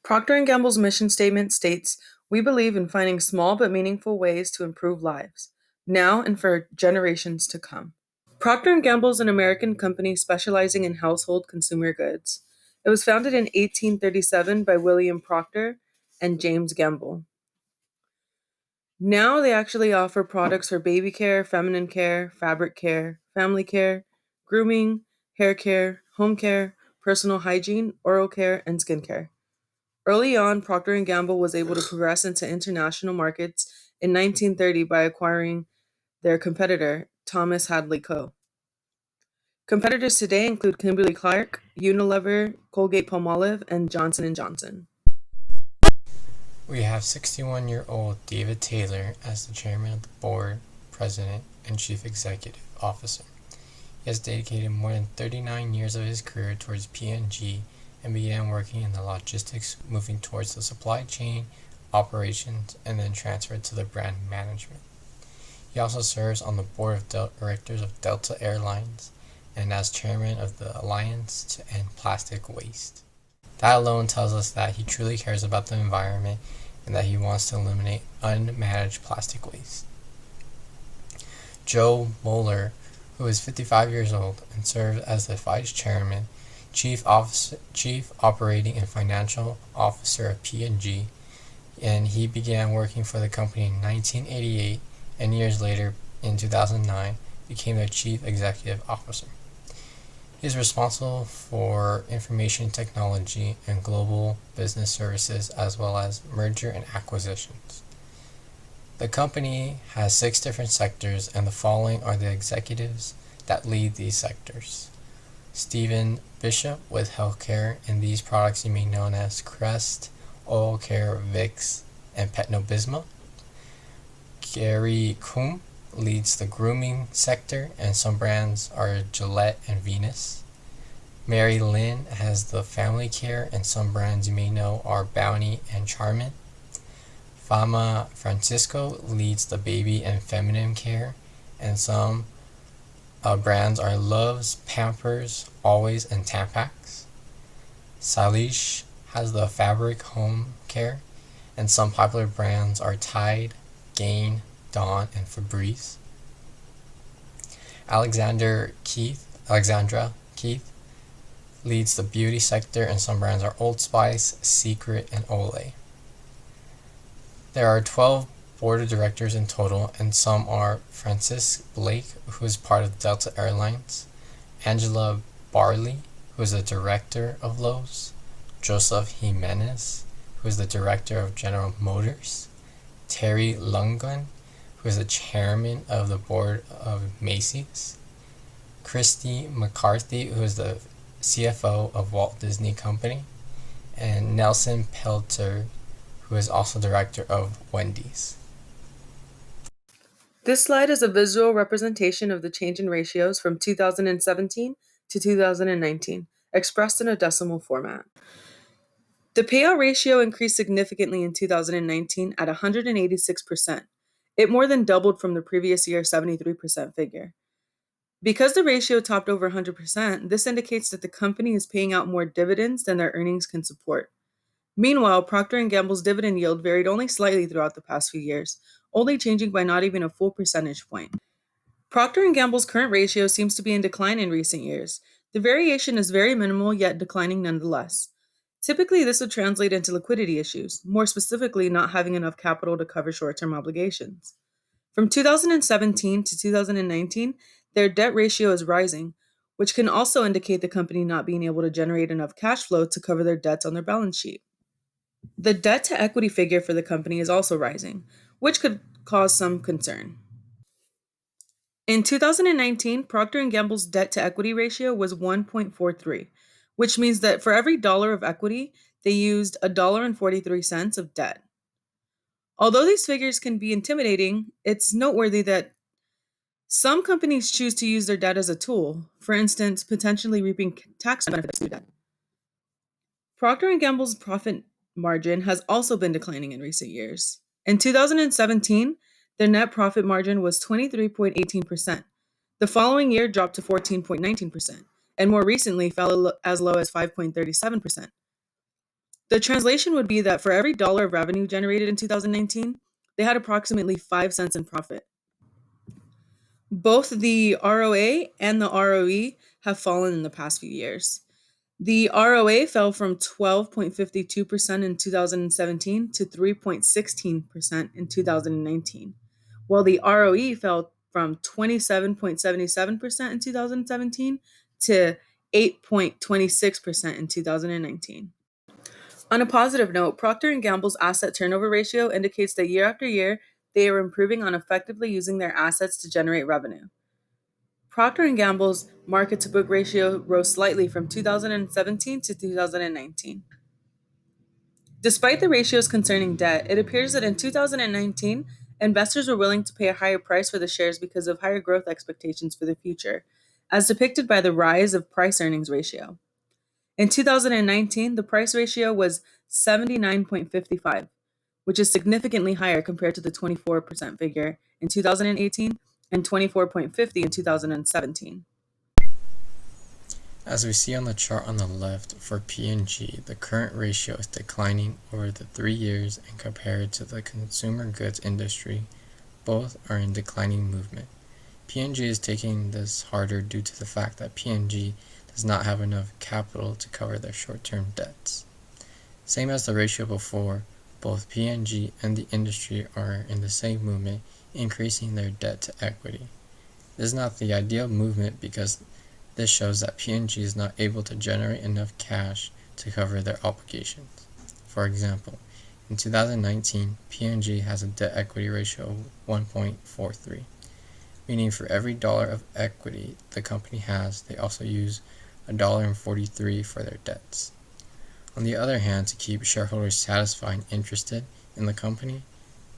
Procter & Gamble's mission statement states, "We believe in finding small but meaningful ways to improve lives, now and for generations to come." Procter & Gamble is an American company specializing in household consumer goods. It was founded in 1837 by William Procter and James Gamble. Now they actually offer products for baby care, feminine care, fabric care, family care, grooming, hair care, home care, personal hygiene, oral care, and skincare. Early on, Procter & Gamble was able to progress into international markets in 1930 by acquiring their competitor, Thomas Hadley Co. Competitors today include Kimberly-Clark, Unilever, Colgate-Palmolive, and Johnson & Johnson. We have 61-year-old David Taylor as the chairman of the board, president, and chief executive officer. He has dedicated more than 39 years of his career towards P&G and began working in the logistics, moving towards the supply chain, operations, and then transferred to the brand management. He also serves on the board of directors of Delta Airlines and as chairman of the Alliance to End Plastic Waste. That alone tells us that he truly cares about the environment and that he wants to eliminate unmanaged plastic waste. Joe Moeller, who is 55 years old and served as the vice chairman, chief operating and financial officer of P&G, and he began working for the company in 1988 and years later, in 2009, became their chief executive officer. He is responsible for information technology and global business services as well as merger and acquisitions. The company has 6 different sectors, and the following are the executives that lead these sectors. Stephen Bishop with healthcare, and these products you may know as Crest, Oral Care, Vicks, and Pepto-Bismol. Gary Kuhn leads the grooming sector, and some brands are Gillette and Venus. Mary Lynn has the family care, and some brands you may know are Bounty and Charmin. Fama Francisco leads the baby and feminine care, and some brands are Love's, Pampers, Always, and Tampax. Salish has the fabric home care, and some popular brands are Tide, Gain, Dawn, and Febreze. Alexandra Keith leads the beauty sector, and some brands are Old Spice, Secret, and Olay. There are 12 board of directors in total, and some are Francis Blake, who is part of Delta Airlines, Angela Barley, who is the director of Lowe's, Joseph Jimenez, who is the director of General Motors, Terry Lungan, who is the chairman of the board of Macy's, Christy McCarthy, who is the CFO of Walt Disney Company, and Nelson Pelter, who is also director of Wendy's. This slide is a visual representation of the change in ratios from 2017 to 2019, expressed in a decimal format. The payout ratio increased significantly in 2019 at 186%. It more than doubled from the previous year's 73% figure. Because the ratio topped over 100%, this indicates that the company is paying out more dividends than their earnings can support. Meanwhile, Procter & Gamble's dividend yield varied only slightly throughout the past few years, only changing by not even a full percentage point. Procter & Gamble's current ratio seems to be in decline in recent years. The variation is very minimal, yet declining nonetheless. Typically, this would translate into liquidity issues, more specifically, not having enough capital to cover short-term obligations. From 2017 to 2019, their debt ratio is rising, which can also indicate the company not being able to generate enough cash flow to cover their debts on their balance sheet. The debt to equity figure for the company is also rising, which could cause some concern. In 2019, Procter & Gamble's debt to equity ratio was 1.43, which means that for every dollar of equity, they used $1.43 of debt. Although these figures can be intimidating, it's noteworthy that some companies choose to use their debt as a tool, for instance, potentially reaping tax benefits through debt. Procter & Gamble's profit margin has also been declining in recent years. In 2017, their net profit margin was 23.18%. The following year dropped to 14.19%, and more recently fell as low as 5.37%. The translation would be that for every dollar of revenue generated in 2019, they had approximately 5 cents in profit. Both the ROA and the ROE have fallen in the past few years. The ROA fell from 12.52% in 2017 to 3.16% in 2019, while the ROE fell from 27.77% in 2017 to 8.26% in 2019. On a positive note, Procter & Gamble's asset turnover ratio indicates that year after year, they are improving on effectively using their assets to generate revenue. Procter & Gamble's market-to-book ratio rose slightly from 2017 to 2019. Despite the ratios concerning debt, it appears that in 2019, investors were willing to pay a higher price for the shares because of higher growth expectations for the future, as depicted by the rise of price-earnings ratio. In 2019, the price ratio was 79.55, which is significantly higher compared to the 24% figure in 2018 and 24.50 in 2017. As we see on the chart on the left, for P&G, the current ratio is declining over the 3 years, and compared to the consumer goods industry, both are in declining movement. P&G is taking this harder due to the fact that P&G does not have enough capital to cover their short-term debts. Same as the ratio before, both P&G and the industry are in the same movement, increasing their debt to equity. This is not the ideal movement because this shows that P&G is not able to generate enough cash to cover their obligations. For example, in 2019, P&G has a debt-equity ratio of 1.43, meaning for every dollar of equity the company has, they also use $1.43 for their debts. On the other hand, to keep shareholders satisfied and interested in the company,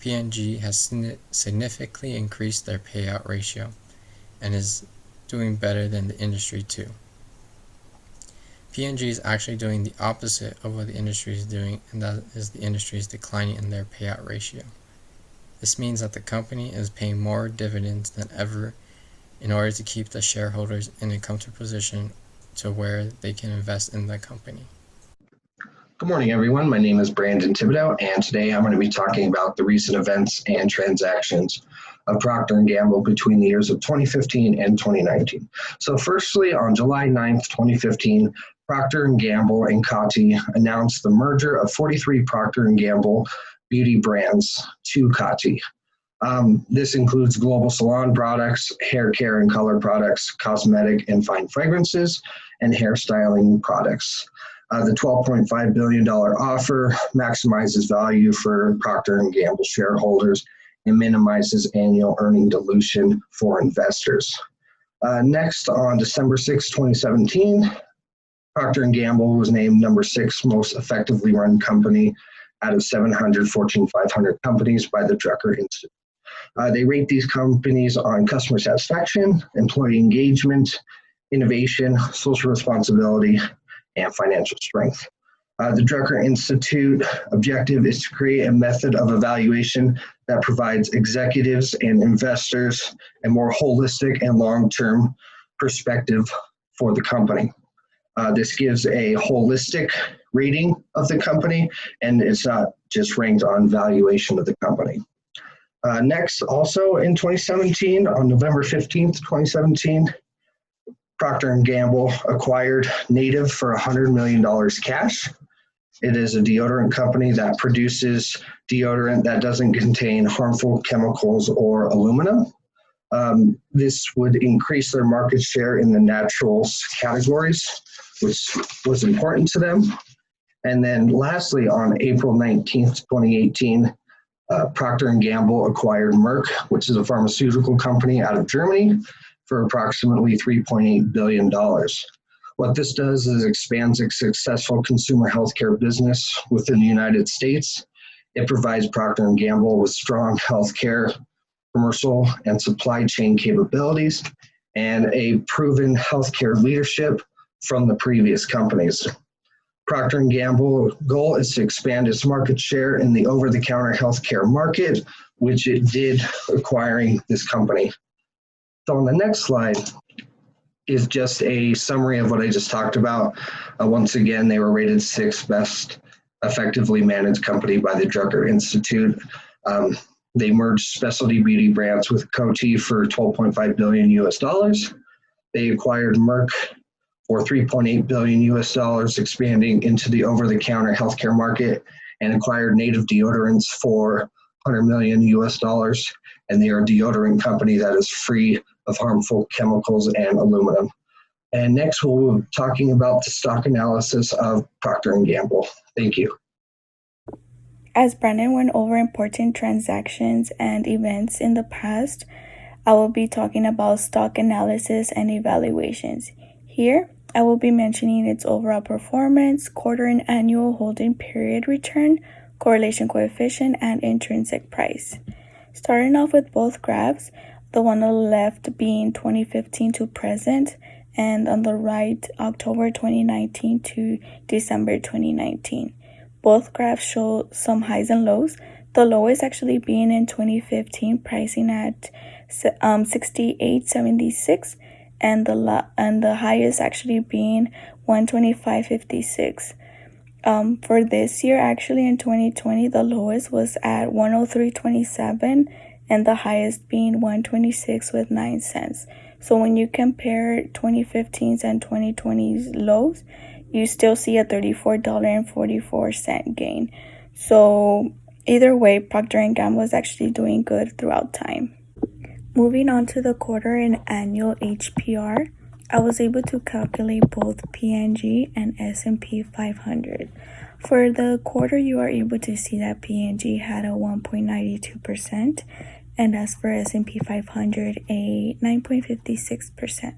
P&G has significantly increased their payout ratio and is doing better than the industry too. P&G is actually doing the opposite of what the industry is doing, and that is the industry is declining in their payout ratio. This means that the company is paying more dividends than ever in order to keep the shareholders in a comfortable position to where they can invest in the company. Good morning, everyone. My name is Brandon Thibodeau, and today I'm going to be talking about the recent events and transactions of Procter & Gamble between the years of 2015 and 2019. So firstly, on July 9th, 2015, Procter & Gamble and Coty announced the merger of 43 Procter & Gamble beauty brands to Coty. This includes global salon products, hair care and color products, cosmetic and fine fragrances, and hairstyling products. The $12.5 billion offer maximizes value for Procter & Gamble shareholders and minimizes annual earning dilution for investors. Next, on December 6, 2017, Procter & Gamble was named number 6 most effectively run company out of 700 Fortune 500 companies by the Drucker Institute. They rate these companies on customer satisfaction, employee engagement, innovation, social responsibility, and financial strength. The Drucker Institute objective is to create a method of evaluation that provides executives and investors a more holistic and long-term perspective for the company. This gives a holistic rating of the company, and it's not just ranked on valuation of the company. Next, also in 2017, on November 15th, 2017, Procter & Gamble acquired Native for $100 million cash. It is a deodorant company that produces deodorant that doesn't contain harmful chemicals or aluminum. This would increase their market share in the naturals categories, which was important to them. And then lastly, on April 19th, 2018, Procter & Gamble acquired Merck, which is a pharmaceutical company out of Germany, for approximately $3.8 billion. What this does is expands a successful consumer healthcare business within the United States. It provides Procter & Gamble with strong healthcare, commercial, and supply chain capabilities, and a proven healthcare leadership from the previous companies. Procter & Gamble's goal is to expand its market share in the over-the-counter healthcare market, which it did acquiring this company. So on the next slide is just a summary of what I just talked about. Once again, they were rated 6th best effectively managed company by the Drucker Institute. They merged specialty beauty brands with Coty for 12.5 billion US dollars. They acquired Merck for 3.8 billion US dollars, expanding into the over-the-counter healthcare market, and acquired Native Deodorants for 100 million US dollars. And they are a deodorant company that is free of harmful chemicals and aluminum. And next, we'll be talking about the stock analysis of Procter & Gamble. Thank you. As Brandon went over important transactions and events in the past, I will be talking about stock analysis and evaluations. Here, I will be mentioning its overall performance, quarter and annual holding period return, correlation coefficient, and intrinsic price. Starting off with both graphs, the one on the left being 2015 to present, and on the right, October 2019 to December 2019. Both graphs show some highs and lows, the lowest actually being in 2015, pricing at 68.76, and the highest actually being 125.56. For this year, actually in 2020, the lowest was at 103.27, and the highest being 126 with 9 cents. So when you compare 2015's and 2020's lows, you still see a $34.44 gain. So either way, Procter & Gamble is actually doing good throughout time. Moving on to the quarter and annual HPR, I was able to calculate both P&G and S&P 500. For the quarter, you are able to see that P&G had a 1.92%, and as for S&P 500, a 9.56%.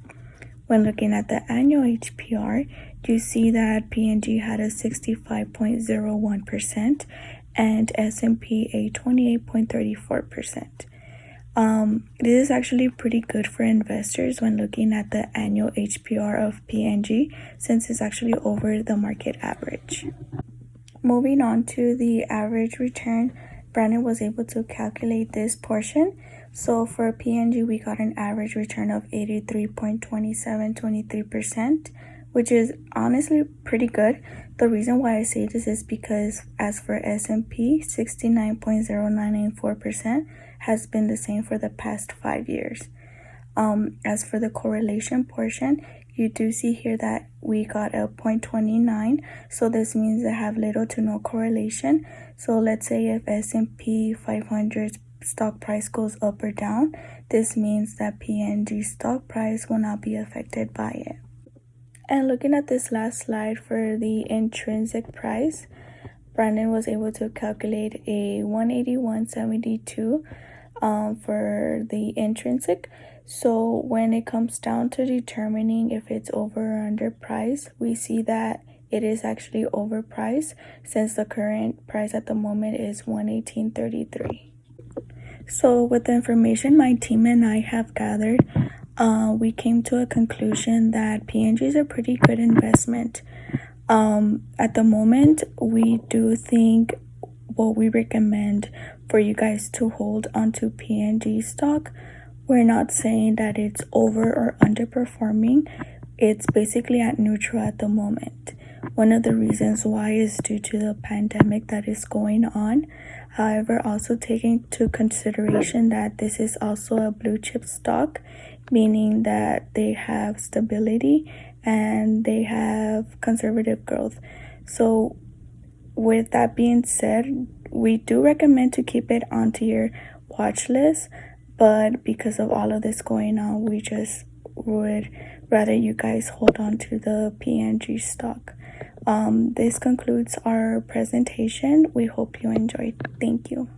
When looking at the annual HPR, you see that P&G had a 65.01% and S&P a 28.34%. This is actually pretty good for investors when looking at the annual HPR of P&G, since it's actually over the market average. Moving on to the average return, Brandon was able to calculate this portion. So for P&G, we got an average return of 83.2723%, which is honestly pretty good. The reason why I say this is because as for S&P, 69.0994% has been the same for the past 5 years. As for the correlation portion, you do see here that we got a 0.29, so this means they have little to no correlation. So let's say if S&P 500's stock price goes up or down, this means that P&G stock price will not be affected by it. And looking at this last slide for the intrinsic price, Brandon was able to calculate a 181.72 for the intrinsic. So when it comes down to determining if it's over or under price, we see that it is actually overpriced, since the current price at the moment is $118.33. So with the information my team and I have gathered, we came to a conclusion that P&G is a pretty good investment. At the moment, we do think what we recommend for you guys to hold onto P&G stock. We're not saying that it's over or underperforming. It's basically at neutral at the moment. One of the reasons why is due to the pandemic that is going on. However, also taking into consideration that this is also a blue chip stock, meaning that they have stability and they have conservative growth. So with that being said, we do recommend to keep it onto your watch list, but because of all of this going on, we just would rather you guys hold on to the P&G stock. This concludes our presentation. We hope you enjoyed. Thank you.